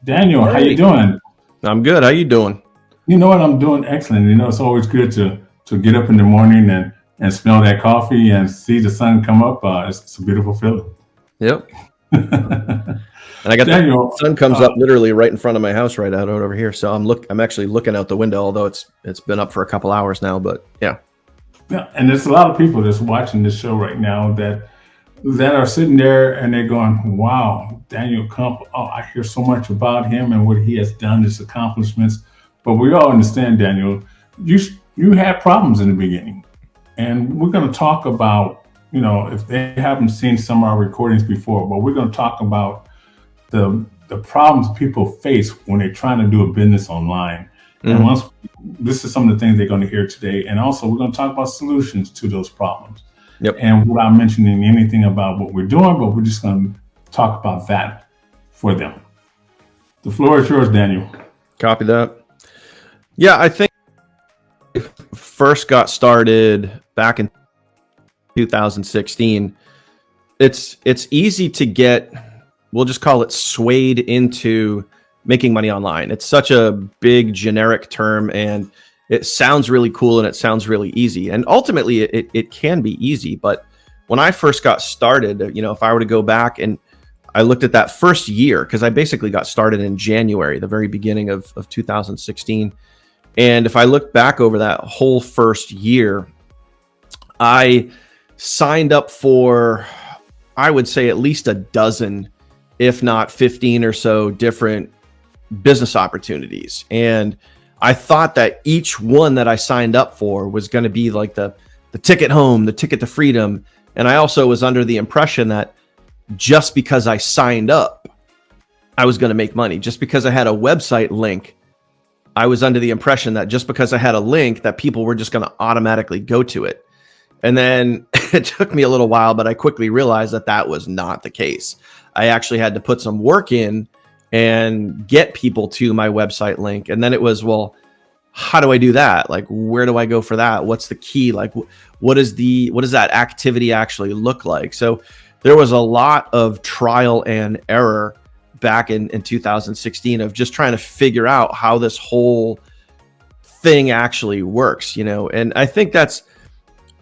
Daniel, how you Hey, doing? I'm good. How you doing? You know what? I'm doing excellent. It's always good to get up in the morning and smell that coffee and see the sun come up. It's a beautiful feeling. Yep. And I got the Daniel, sun comes up literally right in front of my house right out over here. So I'm actually looking out the window, although it's been up for a couple hours now, but yeah. yeah, and there's a lot of people that's watching this show right now that are sitting there and they're going, "Wow, Daniel Kump. Oh, I hear so much about him and what he has done, his accomplishments." But we all understand, Daniel, you had problems in the beginning. And we're going to talk about, if they haven't seen some of our recordings before, but we're going to talk about the problems people face when they're trying to do a business online. And Mhm. once this is some of the things they're going to hear today, and also we're going to talk about solutions to those problems. Yep. And without mentioning anything about what we're doing, but we're just going to talk about that for them. The floor is yours, Daniel. Copy that. Yeah, I think first got started back in 2016. It's easy to get, we'll just call it swayed into making money online. It's such a big generic term and it sounds really cool and it sounds really easy. And ultimately it can be easy. But when I first got started, if I were to go back and I looked at that first year, because I basically got started in January, the very beginning of 2016. And if I look back over that whole first year, I signed up for, I would say, at least a dozen, if not 15 or so different business opportunities. And I thought that each one that I signed up for was going to be like the ticket home, the ticket to freedom. And I also was under the impression that just because I signed up, I was going to make money. Just because I had a website link, I was under the impression that just because I had a link that people were just going to automatically go to it. And then it took me a little while, but I quickly realized that that was not the case. I actually had to put some work in and get people to my website link. And then it was, well, how do I do that? Like, where do I go for that? What's the key? Like, what does that activity actually look like? So there was a lot of trial and error back in 2016 of just trying to figure out how this whole thing actually works, and I think that's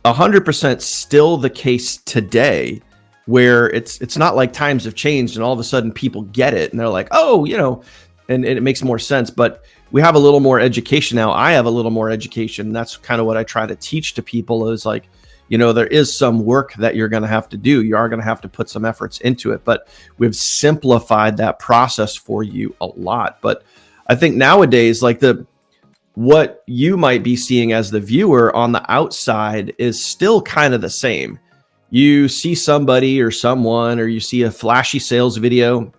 100% still the case today, where it's not like times have changed and all of a sudden people get it and they're like, oh, and it makes more sense. But we have a little more education now. I have a little more education. That's kind of what I try to teach to people is like, there is some work that you're going to have to do. You are going to have to put some efforts into it, but we've simplified that process for you a lot. But I think nowadays, like what you might be seeing as the viewer on the outside is still kind of the same. You see somebody or someone, or you see a flashy sales video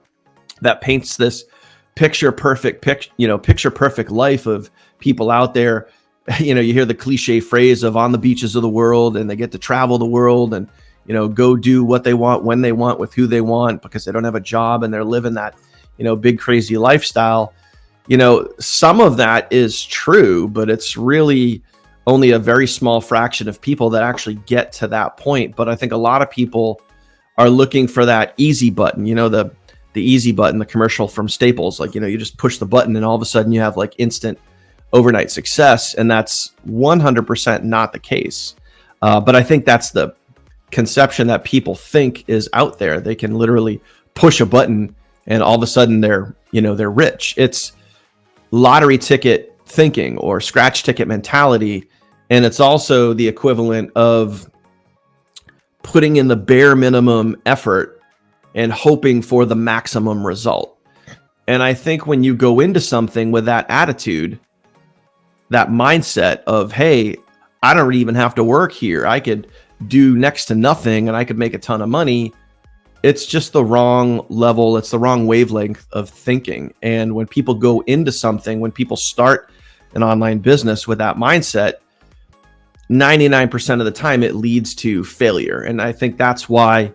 that paints this picture perfect life of people out there. You hear the cliche phrase of on the beaches of the world, and they get to travel the world and, go do what they want, when they want, with who they want, because they don't have a job and they're living that, big, crazy lifestyle. Some of that is true, but it's really only a very small fraction of people that actually get to that point. But I think a lot of people are looking for that easy button, the easy button, the commercial from Staples, like, you just push the button and all of a sudden you have like instant overnight success. And that's 100% not the case. But I think that's the conception that people think is out there. They can literally push a button and all of a sudden they're rich. It's lottery ticket thinking or scratch ticket mentality. And it's also the equivalent of putting in the bare minimum effort and hoping for the maximum result. And I think when you go into something with that attitude, that mindset of, hey, I don't even have to work here, I could do next to nothing and I could make a ton of money, it's just the wrong level. It's the wrong wavelength of thinking. And when people go into something, when people start an online business with that mindset, 99% of the time it leads to failure. And I think that's why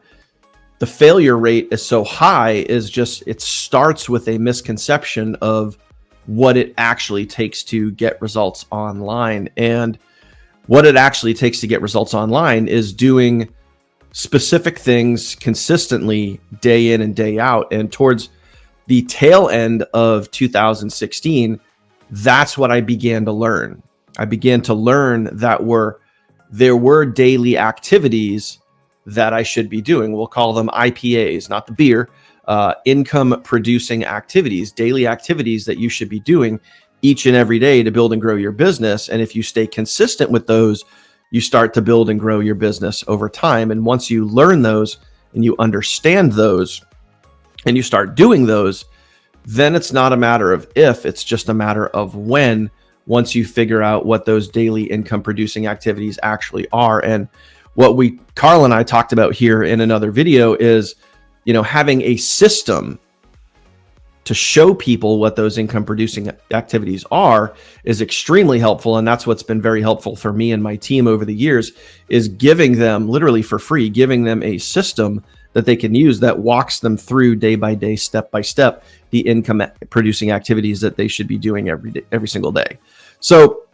the failure rate is so high, is just it starts with a misconception of what it actually takes to get results online. And what it actually takes to get results online is doing specific things consistently day in and day out. And towards the tail end of 2016, that's what I began to learn. I began to learn that there were daily activities that I should be doing. We'll call them IPAs, not the beer, income producing activities, daily activities that you should be doing each and every day to build and grow your business. And if you stay consistent with those, you start to build and grow your business over time. And once you learn those and you understand those and you start doing those, then it's not a matter of if, it's just a matter of when, once you figure out what those daily income producing activities actually are. And what Carl and I talked about here in another video is, having a system to show people what those income producing activities are is extremely helpful. And that's what's been very helpful for me and my team over the years, is giving them literally for free, giving them a system that they can use that walks them through day by day, step by step, the income producing activities that they should be doing every single day. So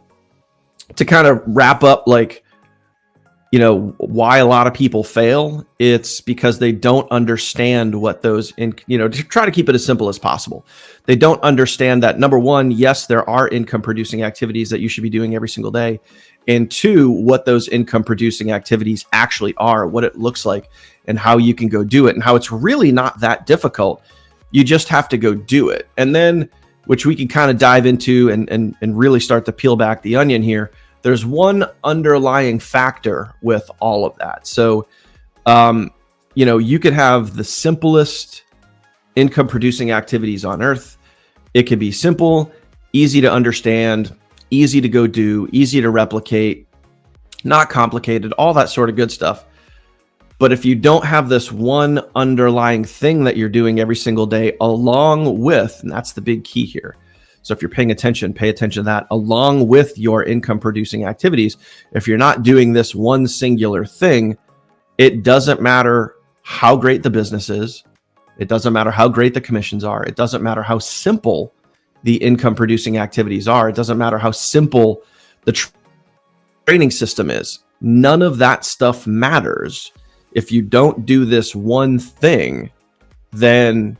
to kind of wrap up, why a lot of people fail, it's because they don't understand what those, to try to keep it as simple as possible. They don't understand that, number one, yes, there are income producing activities that you should be doing every single day. And two, what those income producing activities actually are, what it looks like, and how you can go do it, and how it's really not that difficult. You just have to go do it. And then, which we can kind of dive into and really start to peel back the onion here, there's one underlying factor with all of that. So, you could have the simplest income producing activities on earth. It could be simple, easy to understand, easy to go do, easy to replicate, not complicated, all that sort of good stuff. But if you don't have this one underlying thing that you're doing every single day, along with, and that's the big key here. So if you're paying attention, pay attention to that, along with your income producing activities. If you're not doing this one singular thing, it doesn't matter how great the business is. It doesn't matter how great the commissions are. It doesn't matter how simple the income producing activities are. It doesn't matter how simple the training system is. None of that stuff matters. If you don't do this one thing, then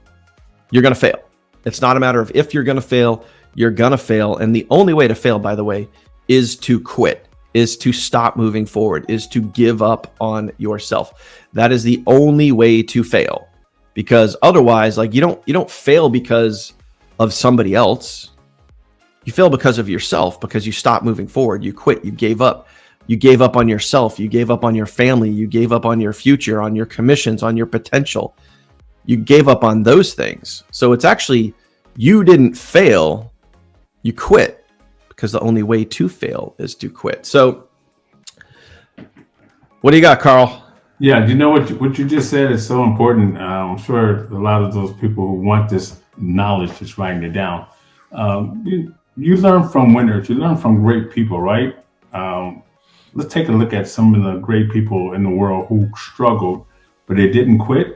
you're going to fail. It's not a matter of if you're going to fail, you're going to fail. And the only way to fail, by the way, is to quit, is to stop moving forward, is to give up on yourself. That is the only way to fail, because otherwise, you don't fail because of somebody else. You fail because of yourself, because you stop moving forward. You quit, you gave up. You gave up on yourself. You gave up on your family. You gave up on your future, on your commissions, on your potential. You gave up on those things. So it's actually, you didn't fail, you quit, because the only way to fail is to quit. So what do you got, Carl? Yeah, what you just said is so important. I'm sure a lot of those people who want this knowledge, just writing it down. You learn from winners. You learn from great people, right? Let's take a look at some of the great people in the world who struggled, but they didn't quit.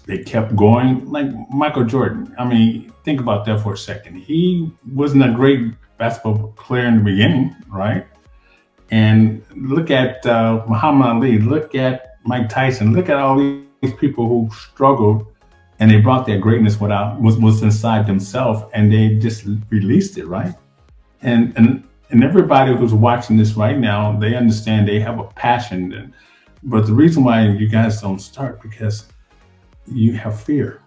They kept going, like Michael Jordan. I mean, think about that for a second. He wasn't a great basketball player in the beginning, right? And look at Muhammad Ali, look at Mike Tyson, look at all these people who struggled, and they brought their greatness was inside themselves, and they just released it, right? And everybody who's watching this right now, they understand, they have a passion. But the reason why you guys don't start, because you have fear.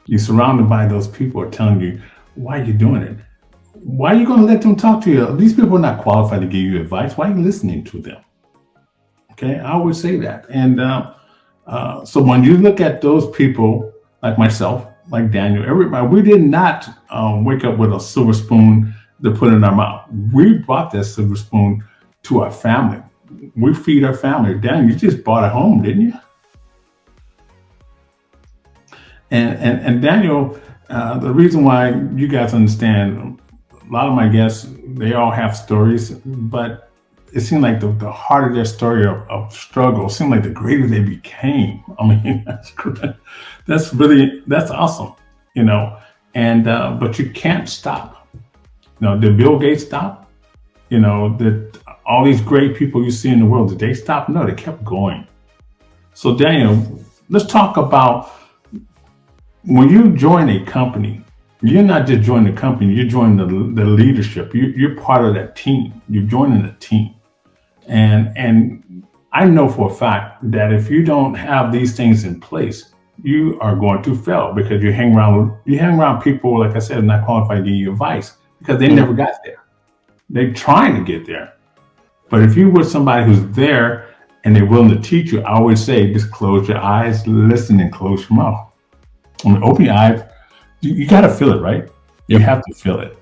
You're surrounded by those people who are telling you, why are you doing it? Why are you going to let them talk to you? These people are not qualified to give you advice. Why are you listening to them? Okay, I always say that. And so when you look at those people, like myself, like Daniel, everybody, we did not wake up with a silver spoon to put in our mouth. We brought that silver spoon to our family. We feed our family. Daniel, you just bought a home, didn't you? And Daniel, the reason why you guys understand, a lot of my guests, they all have stories, but it seemed like the harder their story of struggle seemed like the greater they became. I mean, that's awesome, and but you can't stop. Did Bill Gates stop? That all these great people you see in the world, did they stop? No, they kept going. So Daniel, let's talk about when you join a company, you're not just joining the company, you're joining the leadership. You're part of that team. You're joining a team. And I know for a fact that if you don't have these things in place, you are going to fail because you hang around people, like I said, not qualified to give you advice because they never got there. They're trying to get there. But if you're with somebody who's there and they're willing to teach you, I always say just close your eyes, listen, and close your mouth. I mean, open your eyes. You got to feel it, right? You have to feel it.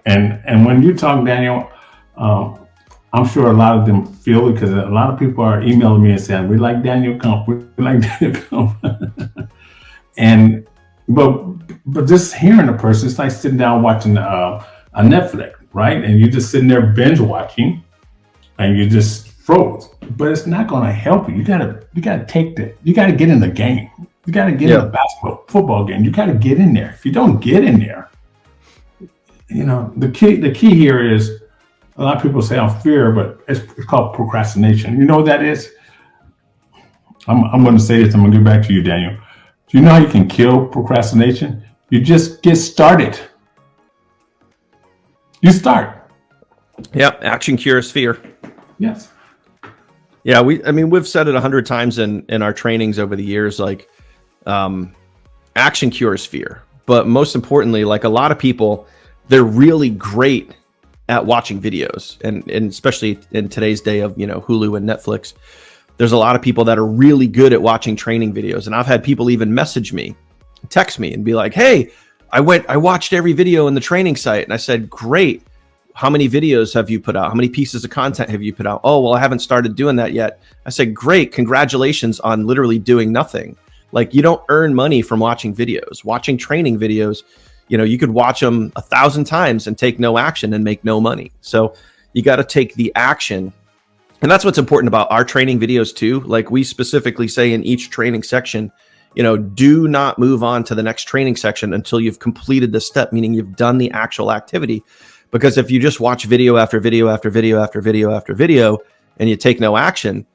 And when you talk, Daniel, I'm sure a lot of them feel it because a lot of people are emailing me and saying, "We like Daniel Kump. We like Daniel Kump." and but but just hearing a person, it's like sitting down watching a Netflix, right? And you're just sitting there binge watching, and you just froze. But it's not going to help you. You gotta take that. You gotta get in the game. You gotta get in the basketball, football game. You gotta get in there. If you don't get in there, the key here is a lot of people say I'm fear, but it's called procrastination. You know what that is? I'm going to say this. I'm going to get back to you, Daniel. Do you know how you can kill procrastination? You just get started. You start. Yeah, action cures fear. Yes. Yeah, we've said it 100 times in our trainings over the years, like action cures fear. But most importantly, like a lot of people, they're really great at watching videos, and especially in today's day of Hulu and Netflix, there's a lot of people that are really good at watching training videos. And I've had people even message me, text me, and be like, "Hey, I watched every video in the training site." And I said, "Great. How many videos have you put out? How many pieces of content have you put out?" "Oh, well, I haven't started doing that yet." I said, "Great. Congratulations on literally doing nothing." Like, you don't earn money from watching videos. Watching training videos, you could watch them 1,000 times and take no action and make no money. So you got to take the action. And that's what's important about our training videos too. Like we specifically say in each training section, do not move on to the next training section until you've completed the step, meaning you've done the actual activity. Because if you just watch video after video after video after video after video and you take no action,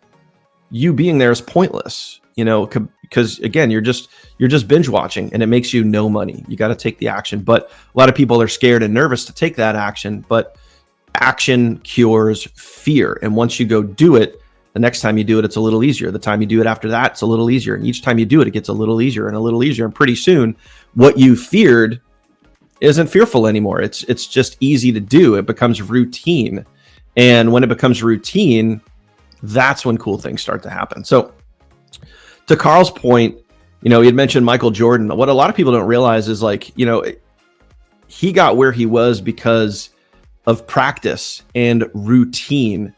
you being there is pointless. Because again, you're just binge watching and it makes you no money. You got to take the action. But a lot of people are scared and nervous to take that action, but action cures fear. And once you go do it, the next time you do it, it's a little easier. The time you do it after that, it's a little easier. And each time you do it, it gets a little easier and a little easier. And pretty soon what you feared isn't fearful anymore. It's just easy to do. It becomes routine. And when it becomes routine, that's when cool things start to happen. So to Carl's point, he had mentioned Michael Jordan. What a lot of people don't realize is he got where he was because of practice and routine.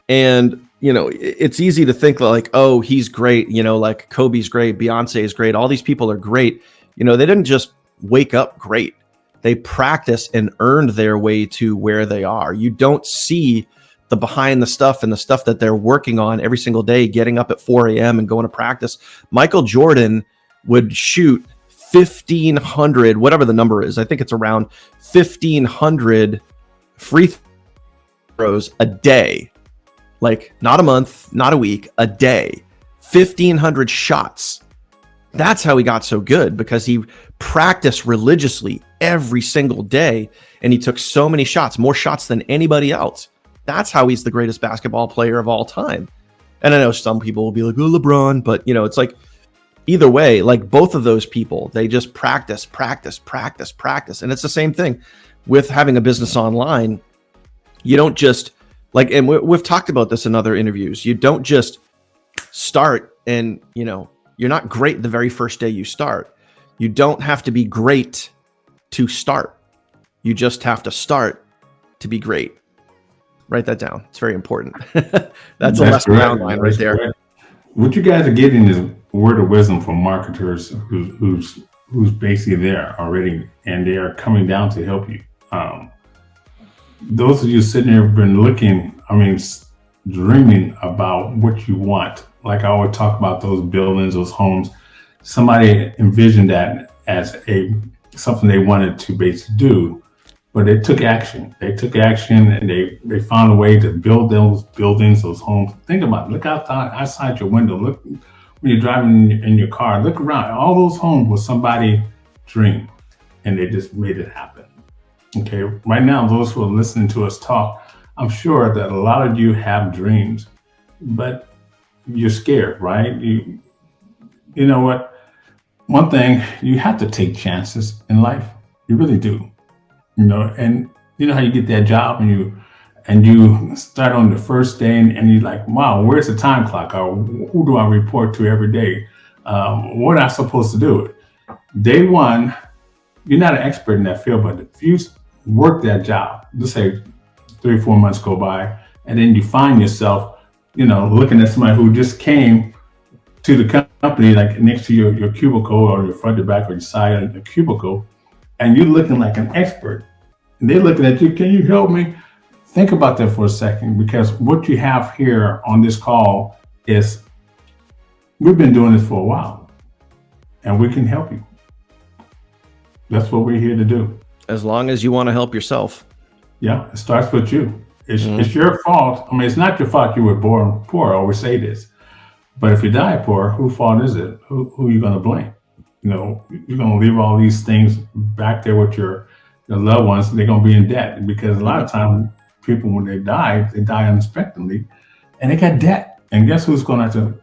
And, it's easy to think like, oh, he's great. Like Kobe's great. Beyonce is great. All these people are great. They didn't just wake up great. They practice and earned their way to where they are. You don't see the behind the stuff and the stuff that they're working on every single day, getting up at 4 a.m. and going to practice. Michael Jordan would shoot 1,500, whatever the number is. I think it's around 1,500 free throws a day. Like not a month, not a week, a day. 1,500 shots. That's how he got so good, because he practiced religiously every single day. And he took so many shots, more shots than anybody else. That's how he's the greatest basketball player of all time. And I know some people will be like, "Oh, LeBron," but it's like either way, like both of those people, they just practice. And it's the same thing with having a business online. You don't just and we've talked about this in other interviews. You don't just start and, you're not great the very first day you start. You don't have to be great to start. You just have to start to be great. Write that down. It's very important. That's a lesson line right there. Correct. What you guys are getting is word of wisdom from marketers who's basically there already, and they are coming down to help you. Those of you sitting there have been looking, dreaming about what you want. Like I always talk about those buildings, those homes. Somebody envisioned that as something they wanted to basically do. But they took action. And they found a way to build those buildings, those homes. Think about it. Look outside your window. Look when you're driving in your car, look around. All those homes was somebody dream, and they just made it happen. Okay, right now, those who are listening to us talk, I'm sure that a lot of you have dreams, but you're scared, right? You know what? One thing, you have to take chances in life. You really do. And you know how you get that job and you start on the first day and you're like, wow, where's the time clock? Or who do I report to every day? What am I supposed to do? Day one, you're not an expert in that field, but if you work that job, let's say 3 or 4 months go by, and then you find yourself, looking at somebody who just came to the company, like next to your cubicle or your front or back or your side of the cubicle, and you're looking like an expert. And they're looking at you, can you help me? Think about that for a second, because what you have here on this call is we've been doing this for a while and we can help you. That's what we're here to do. As long as you want to help yourself. Yeah, it starts with you. It's your fault. I mean, it's not your fault you were born poor. I always say this. But if you die poor, whose fault is it? Who are you going to blame? You're going to leave all these things back there with your loved ones. They're going to be in debt, because a lot of times people, when they die unexpectedly and they got debt. And guess who's going to have to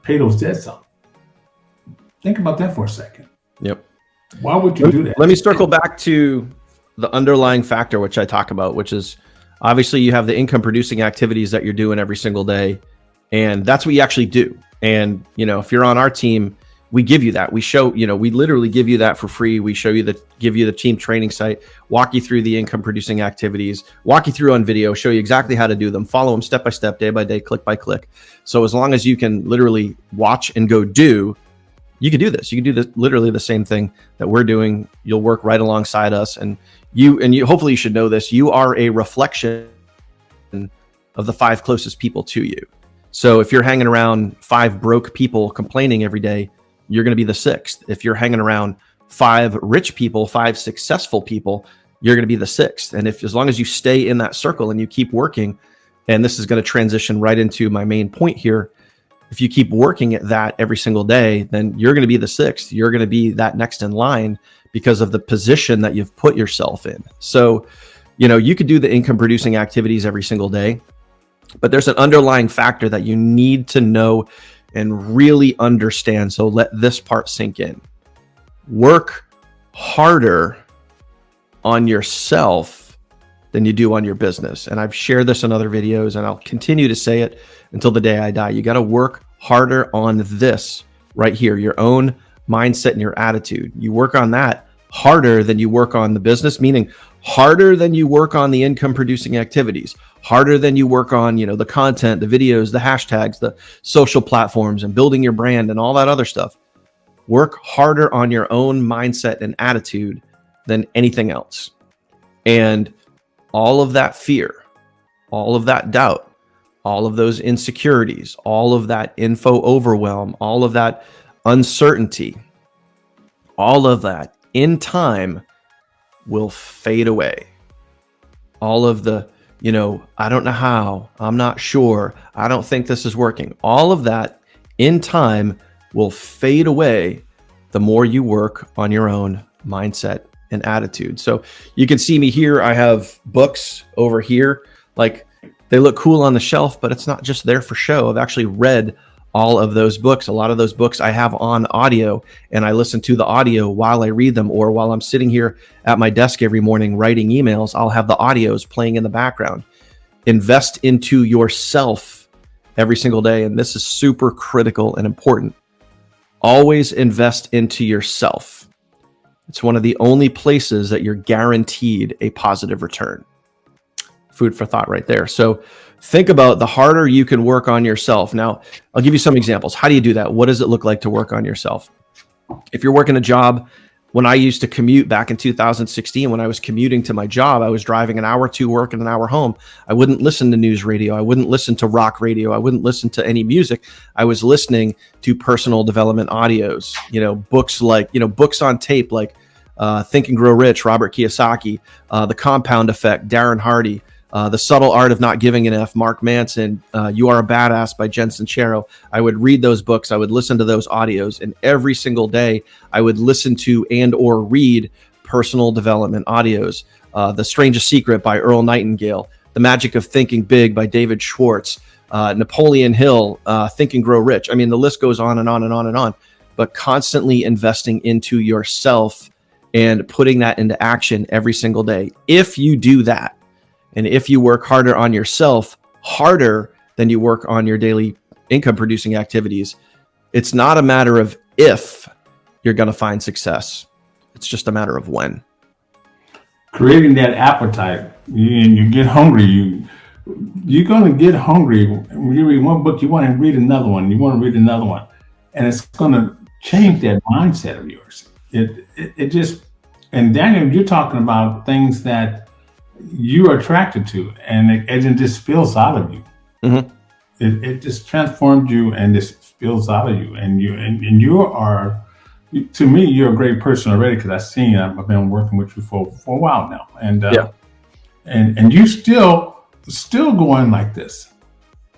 pay those debts off? Think about that for a second. Yep. Why would you do that? Let me circle back to the underlying factor, which I talk about, which is obviously you have the income producing activities that you're doing every single day. And that's what you actually do. And, if you're on our team, we give you that. We show, we literally give you that for free. We give you the team training site, walk you through the income producing activities, walk you through on video, show you exactly how to do them, follow them step by step, day by day, click by click. So as long as you can literally watch and go do, you can do this. You can do literally the same thing that we're doing. You'll work right alongside us. And you hopefully you should know this. You are a reflection of the 5 closest people to you. So if you're hanging around 5 broke people complaining every day, you're going to be the 6th. If you're hanging around 5 rich people, 5 successful people, you're going to be the 6th. And as long as you stay in that circle and you keep working, and this is going to transition right into my main point here. If you keep working at that every single day, then you're going to be the 6th. You're going to be that next in line because of the position that you've put yourself in. So, you could do the income producing activities every single day, but there's an underlying factor that you need to know and really understand. So let this part sink in. Work harder on yourself than you do on your business. And I've shared this in other videos, and I'll continue to say it until the day I die. You got to work harder on this right here, your own mindset and your attitude. You work on that harder than you work on the business, meaning harder than you work on the income producing activities, harder than you work on, the content, the videos, the hashtags, the social platforms, and building your brand and all that other stuff. Work harder on your own mindset and attitude than anything else. And all of that fear, all of that doubt, all of those insecurities, all of that info overwhelm, all of that uncertainty, all of that in time will fade away. All of the, I don't know how, I'm not sure, I don't think this is working. All of that in time will fade away the more you work on your own mindset and attitude. So you can see me here. I have books over here. Like, they look cool on the shelf, but it's not just there for show. I've actually read all of those books. A lot of those books I have on audio, and I listen to the audio while I read them, or while I'm sitting here at my desk every morning writing emails, I'll have the audios playing in the background. Invest into yourself every single day. And this is super critical and important. Always invest into yourself. It's one of the only places that you're guaranteed a positive return. Food for thought right there. So think about the harder you can work on yourself. Now, I'll give you some examples. How do you do that? What does it look like to work on yourself? If you're working a job, when I used to commute back in 2016, when I was commuting to my job, I was driving an hour to work and an hour home. I wouldn't listen to news radio. I wouldn't listen to rock radio. I wouldn't listen to any music. I was listening to personal development audios, books like, books on tape, like Think and Grow Rich, Robert Kiyosaki, The Compound Effect, Darren Hardy, The Subtle Art of Not Giving an F, Mark Manson, You Are a Badass by Jen Sincero. I would read those books. I would listen to those audios, and every single day I would listen to and or read personal development audios. The Strangest Secret by Earl Nightingale, The Magic of Thinking Big by David Schwartz, Napoleon Hill, Think and Grow Rich. I mean, the list goes on and on and on and on, but constantly investing into yourself and putting that into action every single day. If you do that, and if you work harder on yourself, harder than you work on your daily income producing activities, it's not a matter of if you're going to find success. It's just a matter of when. Creating that appetite, you get hungry. You're going to get hungry. When you read one book, you want to read another one. You want to read another one, and it's going to change that mindset of yours. It just, and Daniel, you're talking about things that you are attracted to, and it just spills out of you. Mm-hmm. It just transforms you, and just spills out of you, and you are. To me, you're a great person already, because I've been working with you for a while now, and you still going like this.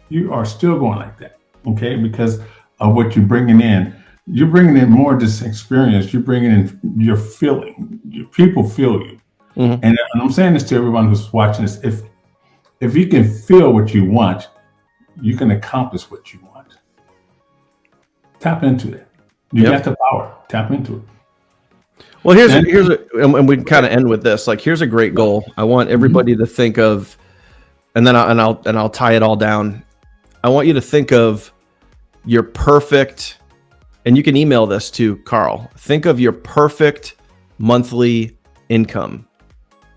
You are still going like that, okay? Because of what you're bringing in. You're bringing in more of this experience. You're bringing in your feeling. Your people feel you, and I'm saying this to everyone who's watching this. If you can feel what you want, you can accomplish what you want. Tap into it. You got the power. Tap into it. Well, and we kind of end with this. Like, here's a great goal. I want everybody to think of, and then I'll tie it all down. I want you to think of your perfect, and you can email this to Carl. Think of your perfect monthly income.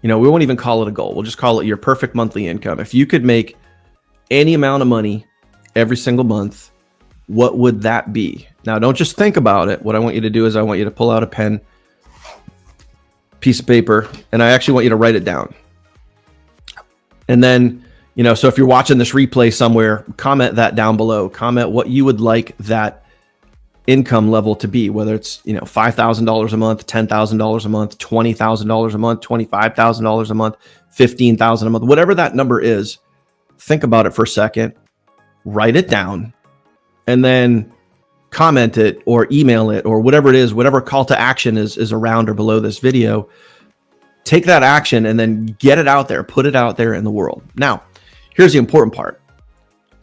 We won't even call it a goal. We'll just call it your perfect monthly income. If you could make any amount of money every single month, what would that be? Now, don't just think about it. What I want you to do is I want you to pull out a pen, piece of paper, and I actually want you to write it down. And then, so if you're watching this replay somewhere, comment that down below. Comment what you would like that income level to be, whether it's, $5,000 a month, $10,000 a month, $20,000 a month, $25,000 a month, $15,000 a month, whatever that number is. Think about it for a second, write it down, and then comment it or email it or whatever it is, whatever call to action is around or below this video. Take that action and then get it out there, put it out there in the world. Now, here's the important part.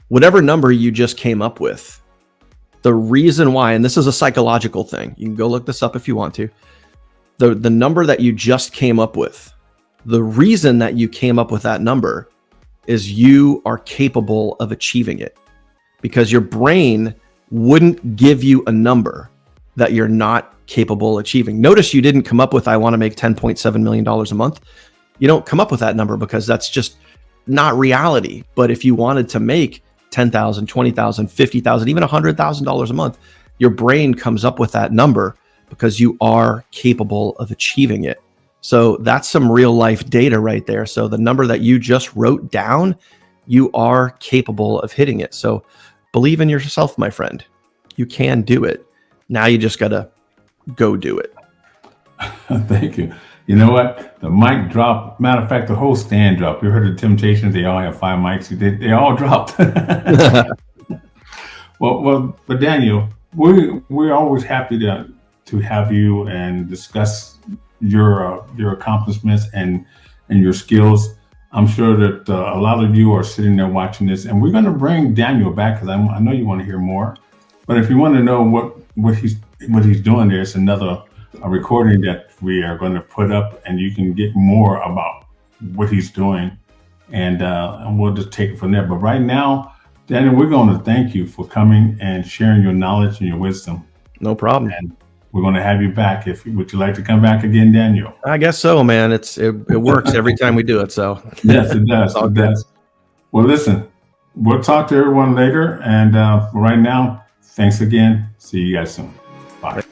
Whatever number you just came up with, the reason why, and this is a psychological thing, you can go look this up if you want to, the number that you just came up with, the reason that you came up with that number is you are capable of achieving it, because your brain wouldn't give you a number that you're not capable of achieving. Notice you didn't come up with, I want to make $10.7 million a month. You don't come up with that number because that's just not reality. But if you wanted to make $10,000, $20,000, $50,000, even $100,000 a month, your brain comes up with that number because you are capable of achieving it. So that's some real life data right there. So the number that you just wrote down, you are capable of hitting it. So believe in yourself, my friend. You can do it. Now you just got to go do it. Thank you. You know what? The mic dropped. Matter of fact, the whole stand dropped. You heard the Temptations. They all have 5 mics. They all dropped. But Daniel, we're always happy to have you and discuss your accomplishments and your skills. I'm sure that a lot of you are sitting there watching this, and we're going to bring Daniel back because I know you want to hear more. But if you want to know what he's doing, there's another recording that we are going to put up, and you can get more about what he's doing, and we'll just take it from there. But right now, Daniel, we're going to thank you for coming and sharing your knowledge and your wisdom. No problem. And we're going to have you back. Would you like to come back again, Daniel? I guess so, man. It works every time we do it. So yes, it does. It does. Well, listen, we'll talk to everyone later. And right now, thanks again. See you guys soon. Bye.